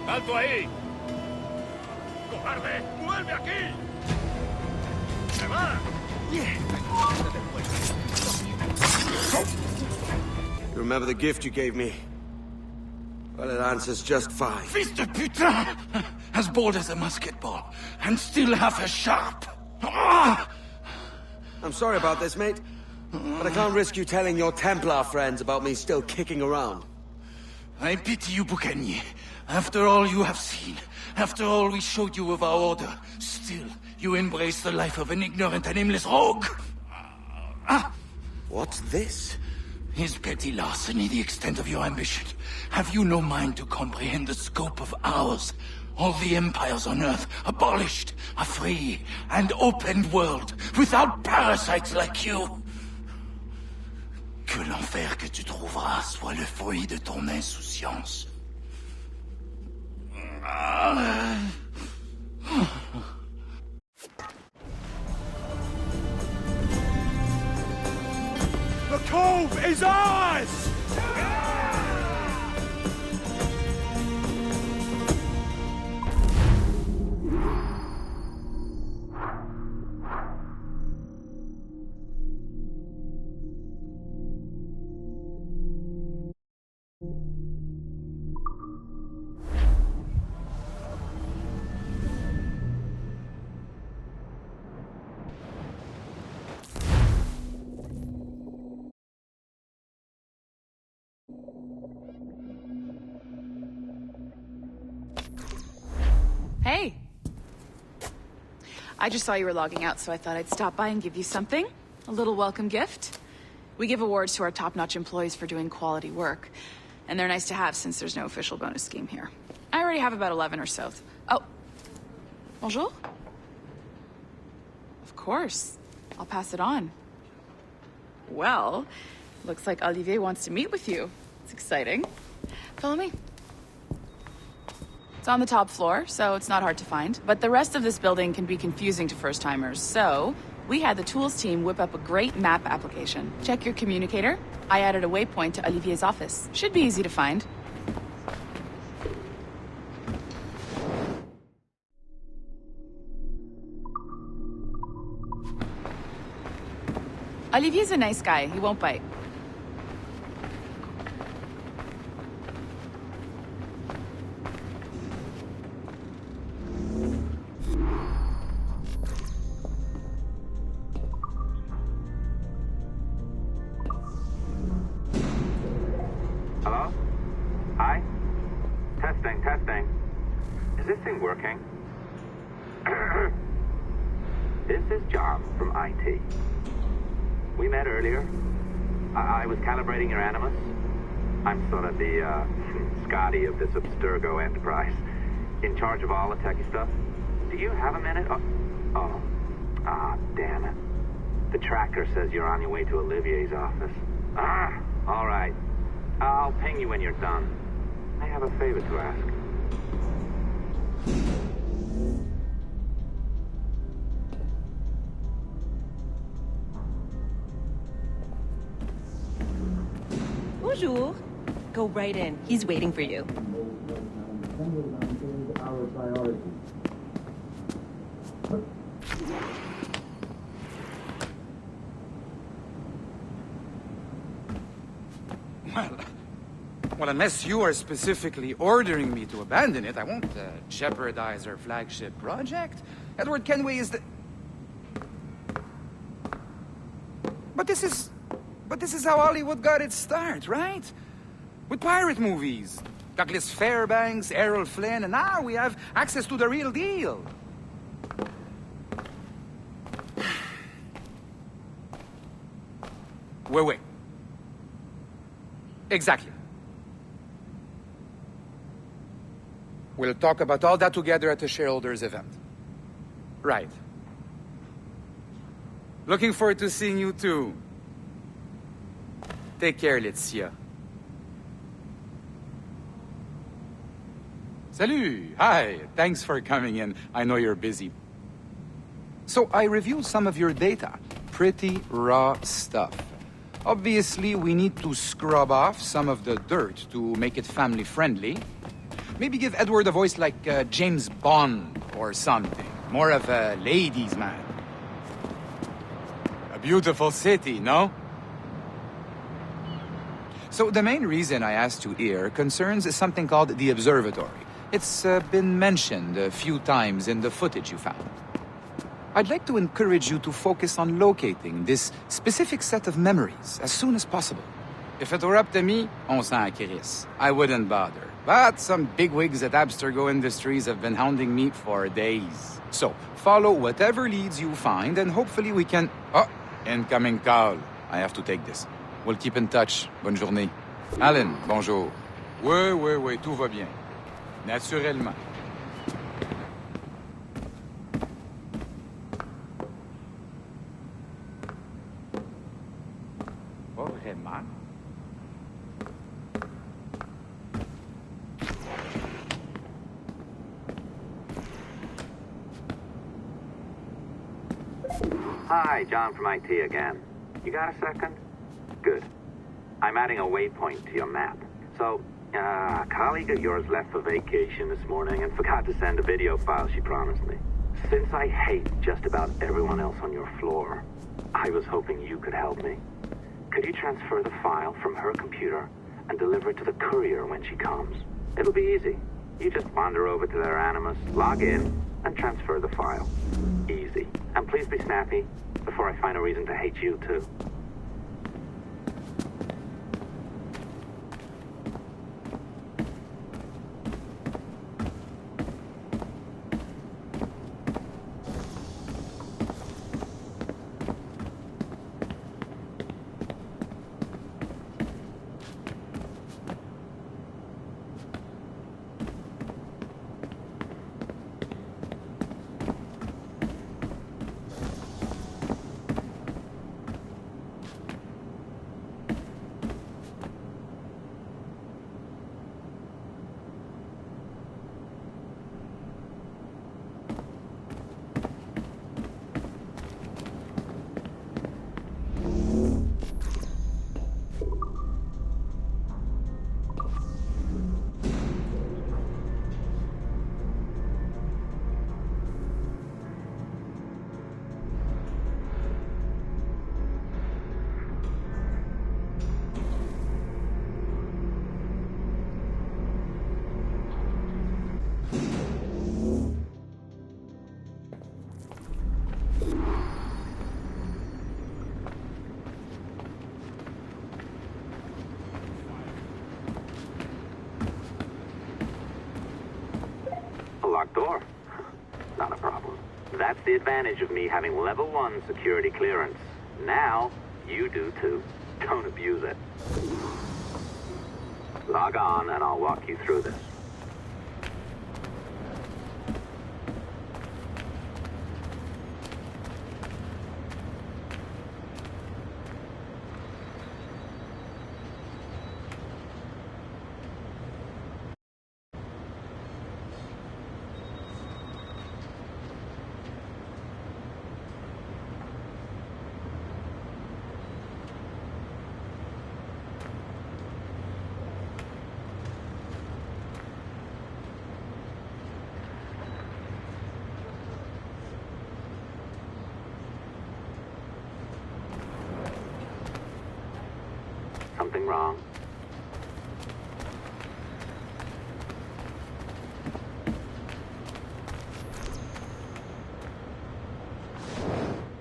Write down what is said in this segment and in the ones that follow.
¡Alto ahí! ¡Cobarde! ¡Vuelve aquí! ¡Se va! You remember the gift you gave me? Well, it answers just fine. Fils de putain! As bold as a musket ball, and still half as sharp. Ah! I'm sorry about this, mate. But I can't risk you telling your Templar friends about me still kicking around. I pity you, Boucanier. After all you have seen, after all we showed you of our order, still you embrace the life of an ignorant and aimless rogue. What's this? Is petty larceny the extent of your ambition? Have you no mind to comprehend the scope of ours? All the empires on Earth abolished, a free and open world, without parasites like you. Que l'enfer que tu trouveras soit le fruit de ton insouciance. The cove is ours! Hey! I just saw you were logging out, so I thought I'd stop by and give you something. A little welcome gift. We give awards to our top-notch employees for doing quality work. And they're nice to have since there's no official bonus scheme here. I already have about 11 or so. Oh. Bonjour? Of course. I'll pass it on. Well, looks like Olivier wants to meet with you. It's exciting. Follow me. It's on the top floor, so it's not hard to find. But the rest of this building can be confusing to first-timers, so we had the tools team whip up a great map application. Check your communicator. I added a waypoint to Olivier's office. Should be easy to find. Olivier's a nice guy. He won't bite. Hello? Hi? Testing. Is this thing working? This is John from IT. We met earlier. I was calibrating your animus. I'm sort of the, Scotty of this Abstergo enterprise. In charge of all the techie stuff. Do you have a minute? Damn it. The tracker says you're on your way to Olivier's office. All right. I'll ping you when you're done. I have a favor to ask. Bonjour. Go right in. He's waiting for you. Well, unless you are specifically ordering me to abandon it, I won't jeopardize our flagship project. Edward Kenway is the... But this is how Hollywood got its start, right? With pirate movies. Douglas Fairbanks, Errol Flynn, and now we have access to the real deal. Wait. Exactly. We'll talk about all that together at the shareholders event. Right. Looking forward to seeing you too. Take care, Laetitia. Salut! Hi! Thanks for coming in. I know you're busy. So I reviewed some of your data. Pretty raw stuff. Obviously, we need to scrub off some of the dirt to make it family-friendly. Maybe give Edward a voice like James Bond or something. More of a ladies' man. A beautiful city, no? So the main reason I asked you here concerns something called the observatory. It's been mentioned a few times in the footage you found. I'd like to encourage you to focus on locating this specific set of memories as soon as possible. If it were up to me, on s'en crisse. I wouldn't bother. But some bigwigs at Abstergo Industries have been hounding me for days. So, follow whatever leads you find, and hopefully we can... Oh, incoming call. I have to take this. We'll keep in touch. Bonne journée. Alan, bonjour. Oui, tout va bien. Naturellement. Pas vraiment. Hi, John from IT again. You got a second? Good. I'm adding a waypoint to your map. So, a colleague of yours left for vacation this morning and forgot to send a video file she promised me. Since I hate just about everyone else on your floor, I was hoping you could help me. Could you transfer the file from her computer and deliver it to the courier when she comes? It'll be easy. You just wander over to their Animus, log in, and transfer the file. Easy. And please be snappy before I find a reason to hate you, too. Locked door. Not a problem. That's the advantage of me having level 1 security clearance. Now, you do too. Don't abuse it. Log on and I'll walk you through this. Something wrong?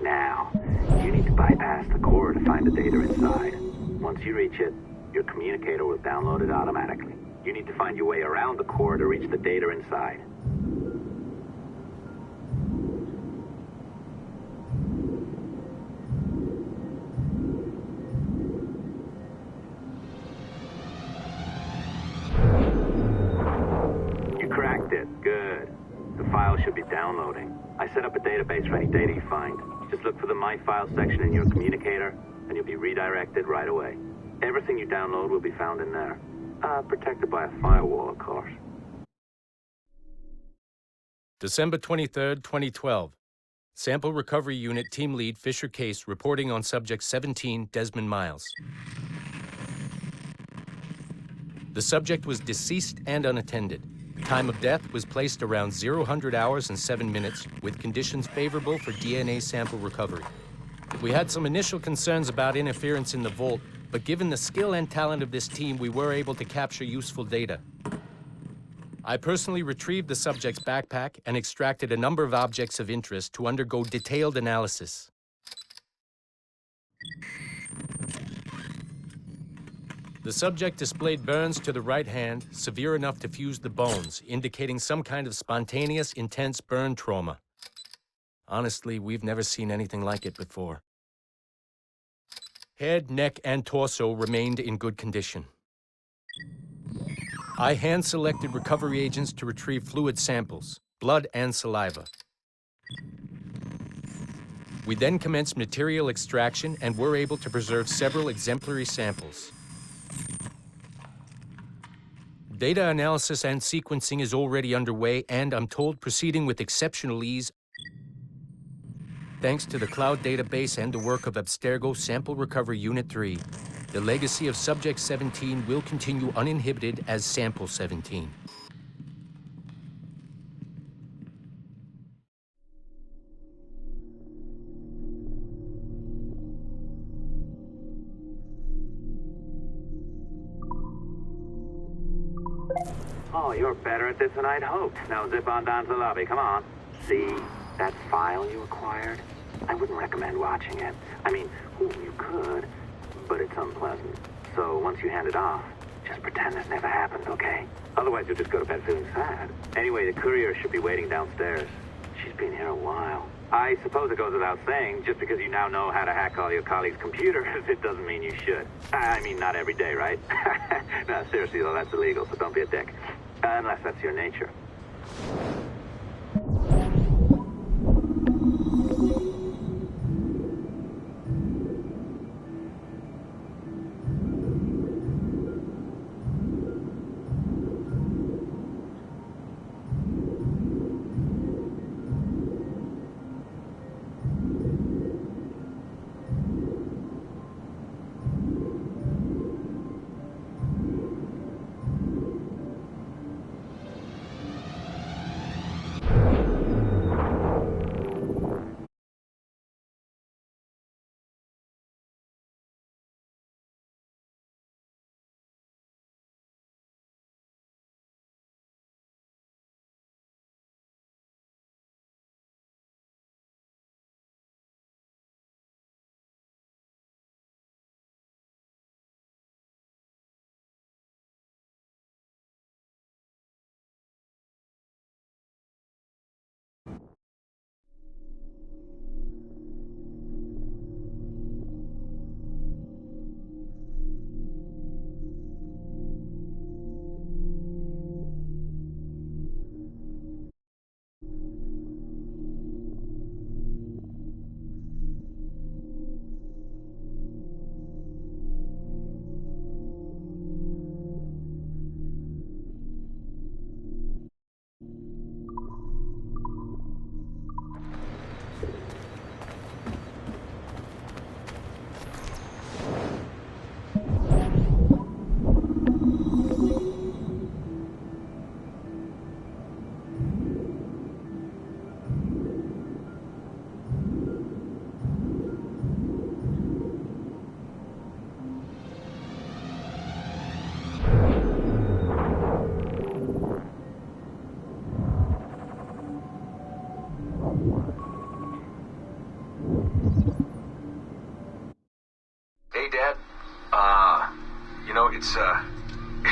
Now, you need to bypass the core to find the data inside. Once you reach it, your communicator will download it automatically. You need to find your way around the core to reach the data inside. Good. The file should be downloading. I set up a database for any data you find. Just look for the My Files section in your communicator, and you'll be redirected right away. Everything you download will be found in there. Protected by a firewall, of course. December 23rd, 2012. Sample Recovery Unit Team Lead Fisher Case reporting on Subject 17, Desmond Miles. The subject was deceased and unattended. Time of death was placed around 0 hours and 7 minutes, with conditions favorable for DNA sample recovery. We had some initial concerns about interference in the vault, but given the skill and talent of this team, we were able to capture useful data. I personally retrieved the subject's backpack and extracted a number of objects of interest to undergo detailed analysis. The subject displayed burns to the right hand, severe enough to fuse the bones, indicating some kind of spontaneous, intense burn trauma. Honestly, we've never seen anything like it before. Head, neck, and torso remained in good condition. I hand-selected recovery agents to retrieve fluid samples, blood and saliva. We then commenced material extraction and were able to preserve several exemplary samples. Data analysis and sequencing is already underway, and I'm told proceeding with exceptional ease. Thanks to the cloud database and the work of Abstergo Sample Recovery Unit 3, the legacy of Subject 17 will continue uninhibited as Sample 17. Oh, you're better at this than I'd hoped. Now zip on down to the lobby. Come on. See that file you acquired? I wouldn't recommend watching it. I mean, you could, but it's unpleasant. So once you hand it off, just pretend this never happened, okay? Otherwise, you'll just go to bed feeling sad. Anyway, the courier should be waiting downstairs. She's been here a while. I suppose it goes without saying, just because you now know how to hack all your colleagues' computers, it doesn't mean you should. I mean, not every day, right? No, seriously, though, that's illegal, so don't be a dick. Unless that's your nature.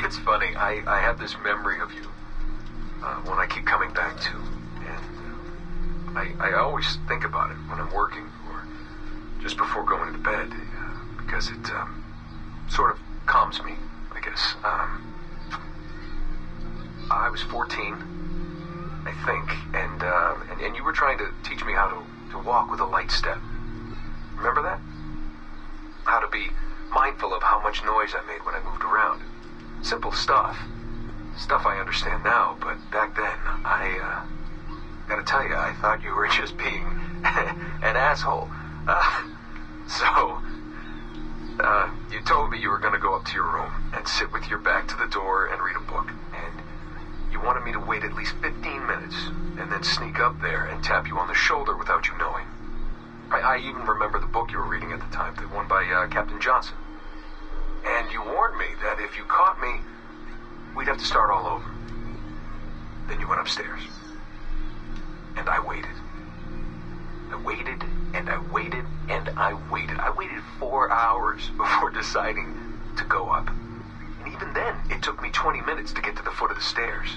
It's funny. I have this memory of you, one I keep coming back to, and I always think about it when I'm working or just before going to bed, because it sort of calms me, I guess. I was 14, I think, and you were trying to teach me how to walk with a light step. Remember that? How to be mindful of how much noise I made when I moved around. Simple stuff. Stuff I understand now, but back then, I gotta tell you, I thought you were just being an asshole. You told me you were gonna go up to your room and sit with your back to the door and read a book, and you wanted me to wait at least 15 minutes, and then sneak up there and tap you on the shoulder without you knowing. I even remember the book you were reading at the time, the one by Captain Johnson. And you warned me that if you caught me, we'd have to start all over. Then you went upstairs. And I waited. I waited, and I waited, and I waited. I waited 4 hours before deciding to go up. And even then, it took me 20 minutes to get to the foot of the stairs.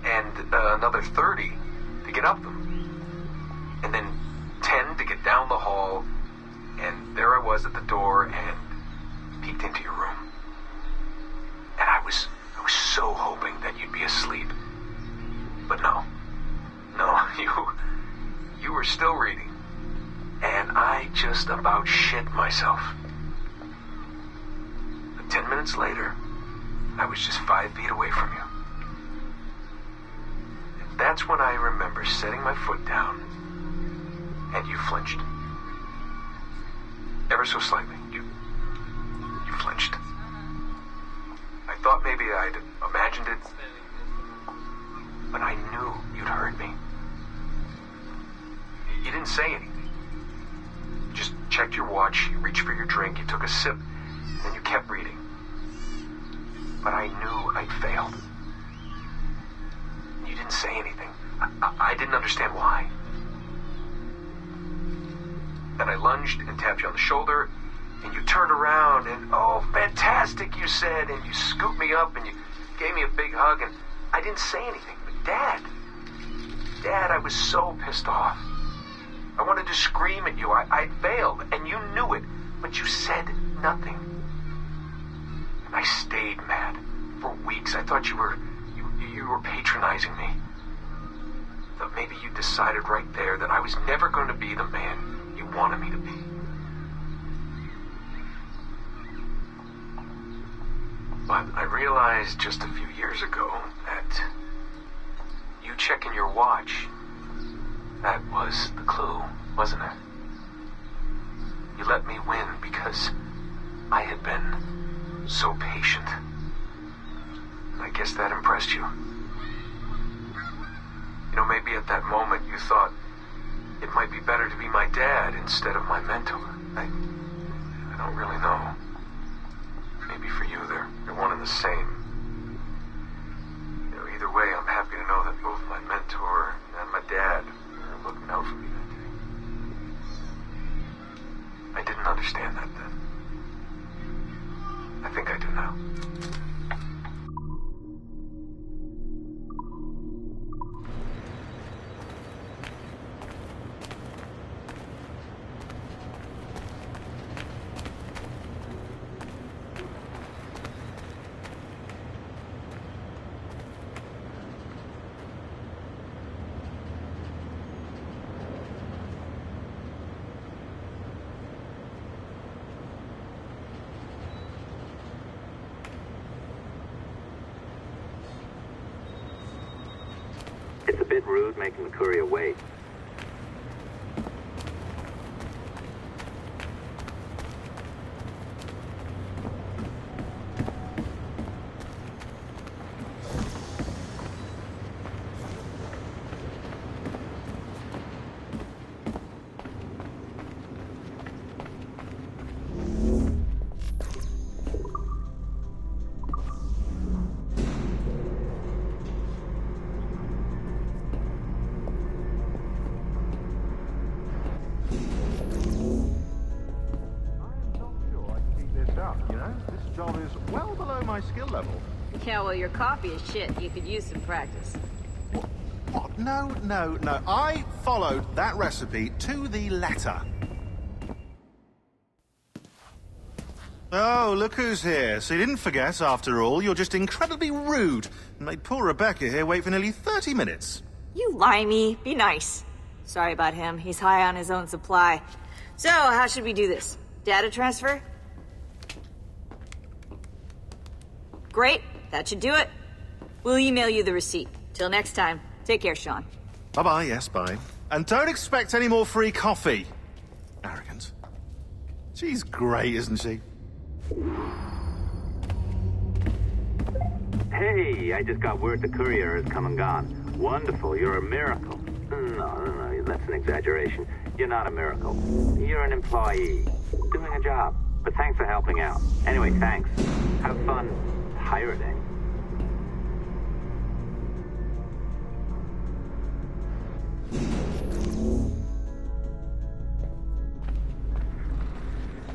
And another 30 to get up them. And then 10 to get down the hall. And there I was at the door and peeked into your room. And I was so hoping that you'd be asleep. But no, you were still reading. And I just about shit myself. But 10 minutes later, I was just 5 feet away from you. And that's when I remember setting my foot down, and you flinched. Ever so slightly, you flinched. I thought maybe I'd imagined it, but I knew you'd heard me. You didn't say anything. You just checked your watch, you reached for your drink, you took a sip, and then you kept reading. But I knew I'd failed. You didn't say anything. I didn't understand why. Then I lunged and tapped you on the shoulder, and you turned around, and oh, fantastic, you said, and you scooped me up, and you gave me a big hug, and I didn't say anything. But Dad, I was so pissed off. I wanted to scream at you. I'd failed, and you knew it, but you said nothing. And I stayed mad for weeks. I thought you were patronizing me. But maybe you decided right there that I was never going to be the man you wanted me to be. But I realized just a few years ago that you checking your watch, that was the clue, wasn't it? You let me win because I had been so patient. And I guess that impressed you. You know, maybe at that moment you thought it might be better to be my dad instead of my mentor. I don't really know. Maybe for you they're one and the same. You know, either way, I'm happy to know that both my mentor and my dad are looking out for me that day. I didn't understand that then. I think I do now. It's a bit rude making the courier wait. Well below my skill level. Yeah, well, your coffee is shit. You could use some practice. What? No. I followed that recipe to the letter. Oh, look who's here. So you didn't forget, after all. You're just incredibly rude and made poor Rebecca here wait for nearly 30 minutes. You limey. Be nice. Sorry about him. He's high on his own supply. So, how should we do this? Data transfer? Great. That should do it. We'll email you the receipt. Till next time. Take care, Sean. Bye-bye, yes, bye. And don't expect any more free coffee. Arrogant. She's great, isn't she? Hey, I just got word the courier has come and gone. Wonderful, you're a miracle. No, that's an exaggeration. You're not a miracle. You're an employee, doing a job. But thanks for helping out. Anyway, thanks. Have fun pirating.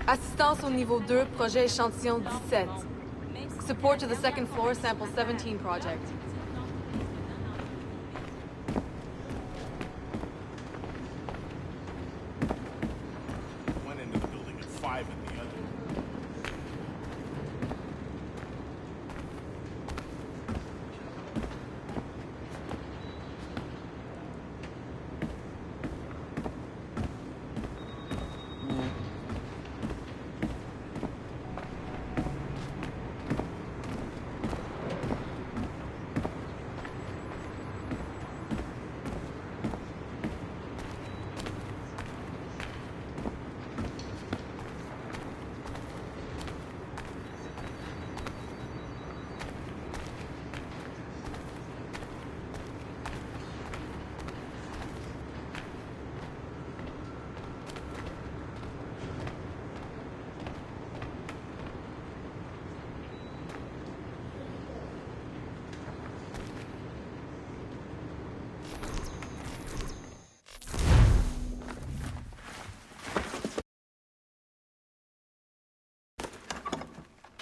Assistance au niveau 2, projet échantillon 17. Support to the second floor, sample 17 project. One end of the building and 5 in the other.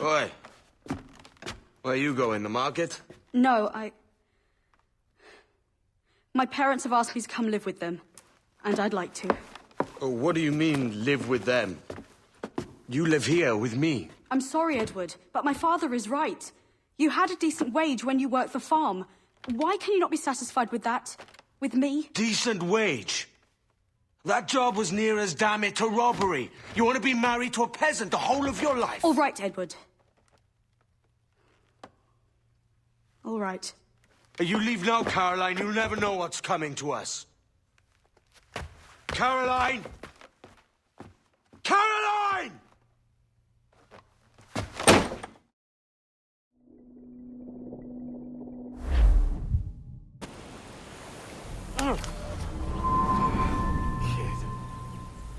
Oi. Where you going, the market? No, my parents have asked me to come live with them, and I'd like to. Oh, what do you mean, live with them? You live here with me. I'm sorry, Edward, but my father is right. You had a decent wage when you worked the farm. Why can you not be satisfied with that? With me? Decent wage? That job was near as, damn it, to robbery. You want to be married to a peasant the whole of your life? All right, Edward. All right. You leave now, Caroline. You'll never know what's coming to us. Caroline! Caroline!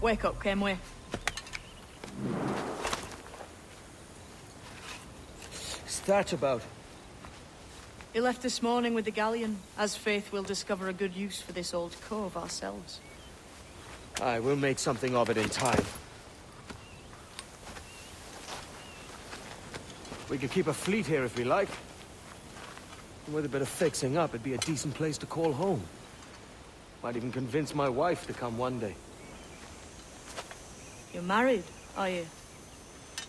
Wake up, Kenway. What's that about? He left this morning with the galleon. As faith, we'll discover a good use for this old cove ourselves. Aye, we'll make something of it in time. We could keep a fleet here if we like. And with a bit of fixing up, it'd be a decent place to call home. Might even convince my wife to come one day. You're married, are you?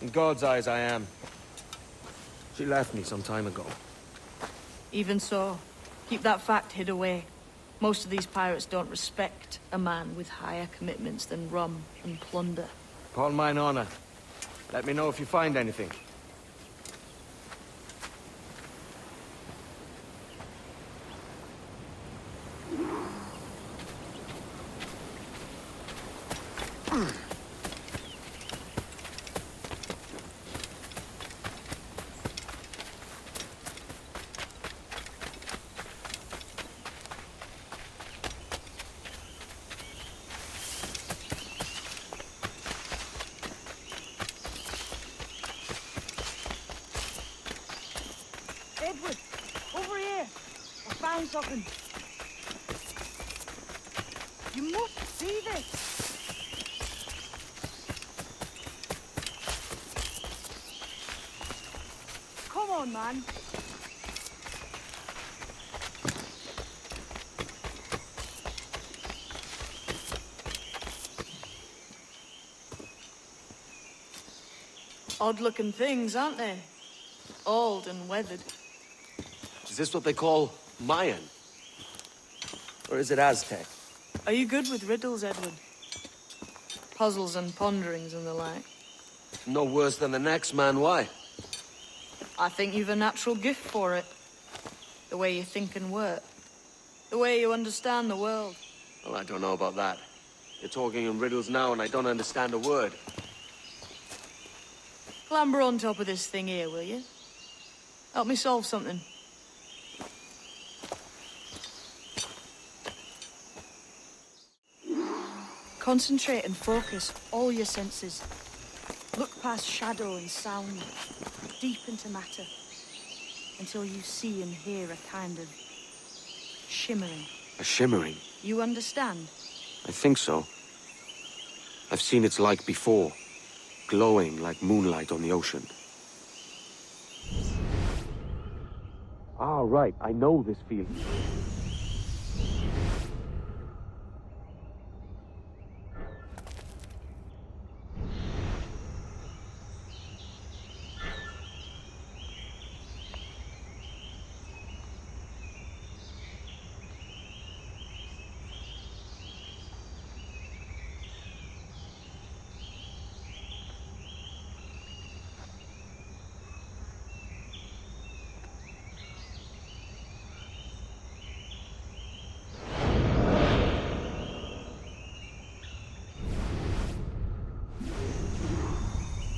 In God's eyes, I am. She left me some time ago. Even so, keep that fact hid away. Most of these pirates don't respect a man with higher commitments than rum and plunder. Upon mine honor. Let me know if you find anything. Edward, over here. I found something. You must see this. Come on, man. Odd-looking things, aren't they? Old and weathered. Is this what they call Mayan? Or is it Aztec? Are you good with riddles, Edward? Puzzles and ponderings and the like? No worse than the next man, why? I think you've a natural gift for it. The way you think and work. The way you understand the world. Well, I don't know about that. You're talking in riddles now and I don't understand a word. Clamber on top of this thing here, will you? Help me solve something. Concentrate and focus all your senses. Look past shadow and sound, deep into matter, until you see and hear a kind of shimmering. A shimmering? You understand? I think so. I've seen its like before, glowing like moonlight on the ocean. Ah, right. I know this feeling.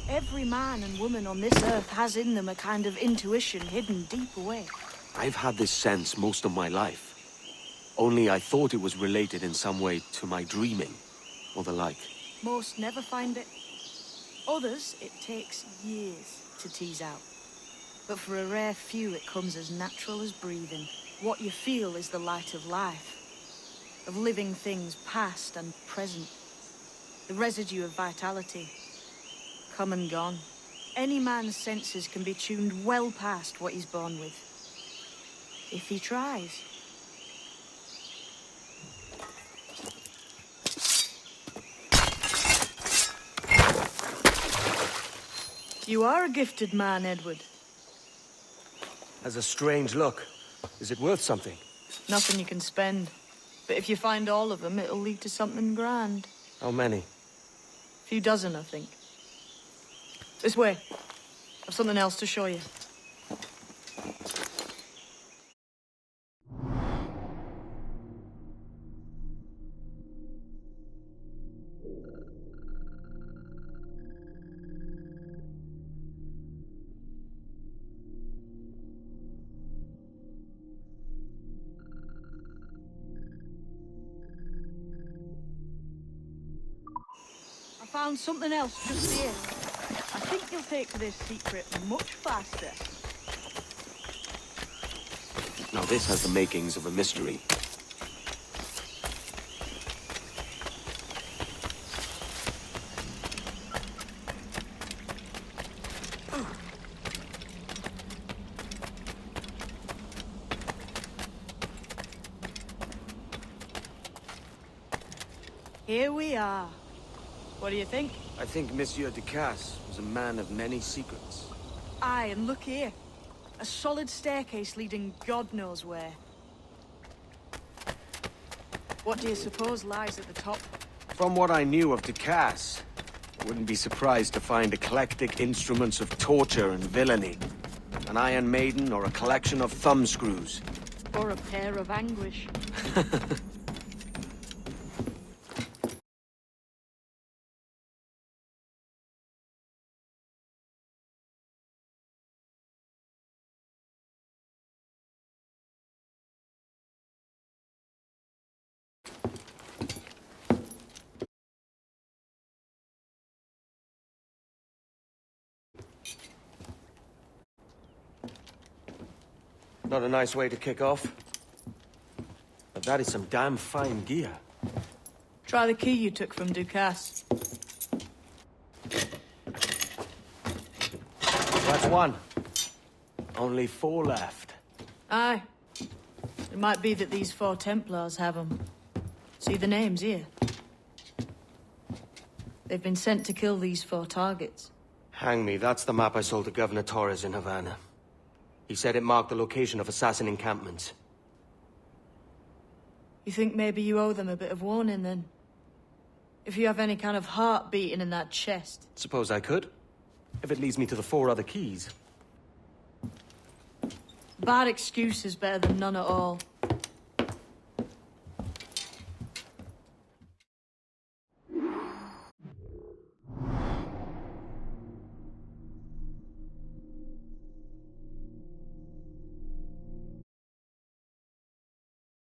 Every man and woman on this earth has in them a kind of intuition hidden deep away. I've had this sense most of my life. Only I thought it was related in some way to my dreaming, or the like. Most never find it. Others, it takes years to tease out. But for a rare few, it comes as natural as breathing. What you feel is the light of life, of living things past and present. The residue of vitality, come and gone. Any man's senses can be tuned well past what he's born with, if he tries. You are a gifted man, Edward. Has a strange look. Is it worth something? Nothing you can spend. But if you find all of them, it'll lead to something grand. How many? A few dozen, I think. This way. I've something else to show you. I found something else just here. I think you'll take to this secret much faster. Now this has the makings of a mystery. Here we are. What do you think? I think Monsieur Ducasse was a man of many secrets. Aye, and look here. A solid staircase leading God knows where. What do you suppose lies at the top? From what I knew of Ducasse, I wouldn't be surprised to find eclectic instruments of torture and villainy. An Iron Maiden or a collection of thumbscrews. Or a pair of anguish. Not a nice way to kick off. But that is some damn fine gear. Try the key you took from Ducasse. That's one. Only 4 left. Aye. It might be that these 4 Templars have them. See the names here? They've been sent to kill these 4 targets. Hang me, that's the map I sold to Governor Torres in Havana. He said it marked the location of assassin encampments. You think maybe you owe them a bit of warning, then? If you have any kind of heart beating in that chest. Suppose I could. If it leads me to the 4 other keys. Bad excuse is better than none at all.